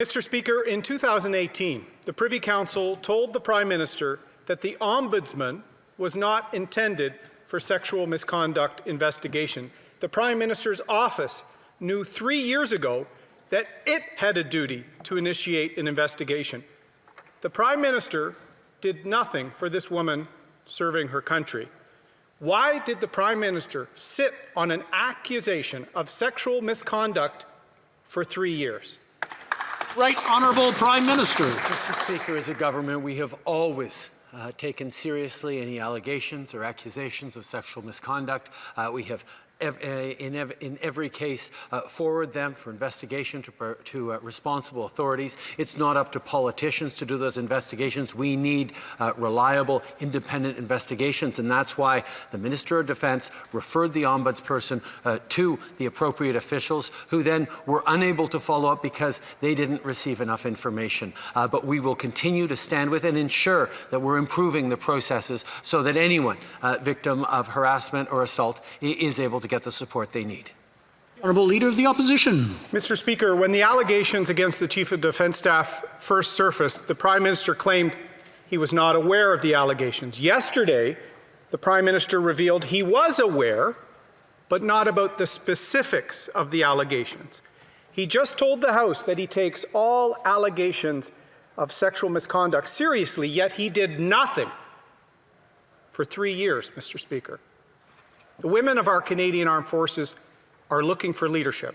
Mr. Speaker, in 2018, the Privy Council told the Prime Minister that the Ombudsman was not intended for sexual misconduct investigation. The Prime Minister's office knew 3 years ago that it had a duty to initiate an investigation. The Prime Minister did nothing for this woman serving her country. Why did the Prime Minister sit on an accusation of sexual misconduct for 3 years? Right Honourable Prime Minister. Mr. Speaker, as a government, we have always taken seriously any allegations or accusations of sexual misconduct. We have in every case, forward them for investigation to responsible authorities. It's not up to politicians to do those investigations. We need reliable, independent investigations, and that's why the Minister of Defence referred the Ombudsperson to the appropriate officials, who then were unable to follow up because they didn't receive enough information. But we will continue to stand with and ensure that we're improving the processes so that anyone victim of harassment or assault is able to get the support they need. Honourable Leader of the Opposition. Mr. Speaker, when the allegations against the Chief of Defence Staff first surfaced, the Prime Minister claimed he was not aware of the allegations. Yesterday, the Prime Minister revealed he was aware, but not about the specifics of the allegations. He just told the House that he takes all allegations of sexual misconduct seriously, yet he did nothing for 3 years, Mr. Speaker. The women of our Canadian Armed Forces are looking for leadership.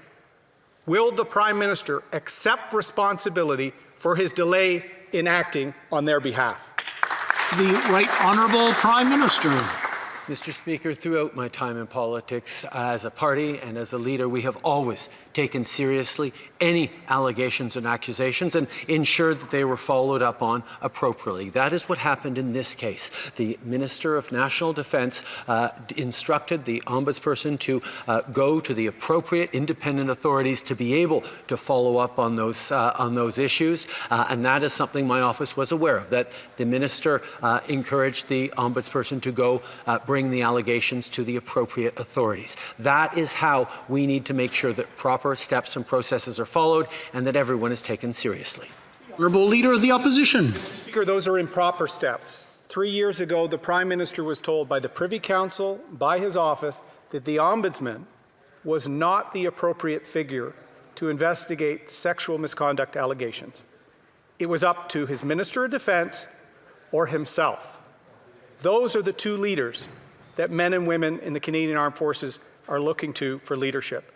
Will the Prime Minister accept responsibility for his delay in acting on their behalf? The Right Honourable Prime Minister. Mr. Speaker, throughout my time in politics as a party and as a leader, we have always taken seriously any allegations and accusations and ensured that they were followed up on appropriately. That is what happened in this case. The Minister of National Defence instructed the Ombudsperson to go to the appropriate independent authorities to be able to follow up on those issues, and that is something my office was aware of, that the Minister encouraged the Ombudsperson to go bring the allegations to the appropriate authorities. That is how we need to make sure that proper steps and processes are followed and that everyone is taken seriously. Honourable Leader of the Opposition. Mr. Speaker, those are improper steps. 3 years ago, the Prime Minister was told by the Privy Council, by his office, that the Ombudsman was not the appropriate figure to investigate sexual misconduct allegations. It was up to his Minister of Defence or himself. Those are the two leaders that men and women in the Canadian Armed Forces are looking to for leadership.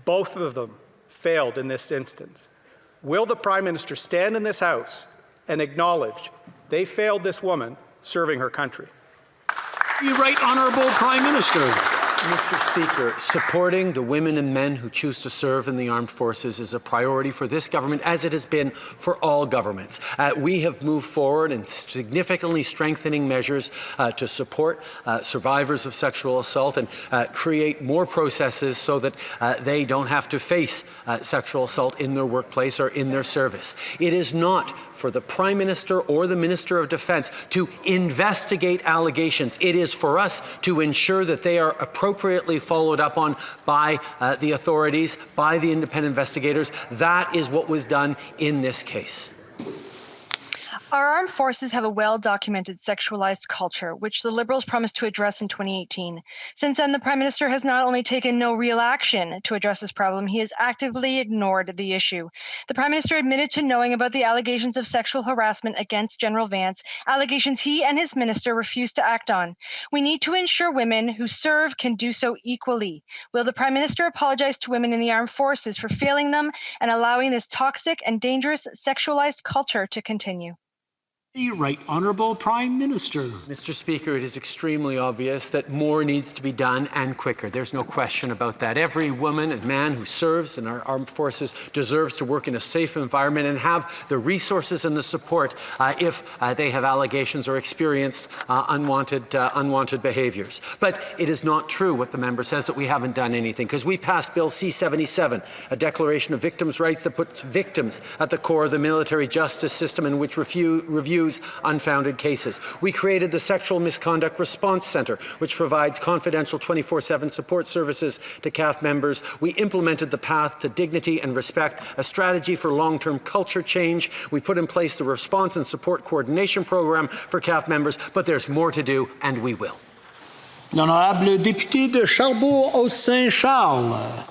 Both of them failed in this instance. Will the Prime Minister stand in this House and acknowledge they failed this woman serving her country? The Right Honourable Prime Minister. Mr. Speaker, supporting the women and men who choose to serve in the armed forces is a priority for this government, as it has been for all governments. We have moved forward in significantly strengthening measures to support survivors of sexual assault and create more processes so that they don't have to face sexual assault in their workplace or in their service. It is not for the Prime Minister or the Minister of Defence to investigate allegations. It is for us to ensure that they are appropriately followed up on by the authorities, by the independent investigators. That is what was done in this case. Our armed forces have a well-documented sexualized culture, which the Liberals promised to address in 2018. Since then, the Prime Minister has not only taken no real action to address this problem, he has actively ignored the issue. The Prime Minister admitted to knowing about the allegations of sexual harassment against General Vance, allegations he and his minister refused to act on. We need to ensure women who serve can do so equally. Will the Prime Minister apologize to women in the armed forces for failing them and allowing this toxic and dangerous sexualized culture to continue? The Right Honourable Prime Minister. Mr. Speaker, it is extremely obvious that more needs to be done and quicker. There's no question about that. Every woman and man who serves in our armed forces deserves to work in a safe environment and have the resources and the support if they have allegations or experienced unwanted behaviours. But it is not true what the member says, that we haven't done anything, because we passed Bill C-77, a declaration of victims' rights that puts victims at the core of the military justice system, and which reviews diffuse unfounded cases. We created the Sexual Misconduct Response Centre, which provides confidential 24/7 support services to CAF members. We implemented the Path to Dignity and Respect, a strategy for long-term culture change. We put in place the Response and Support Coordination Program for CAF members, but there's more to do, and we will. L'honorable député de Charbot-Haute-Saint-Charles.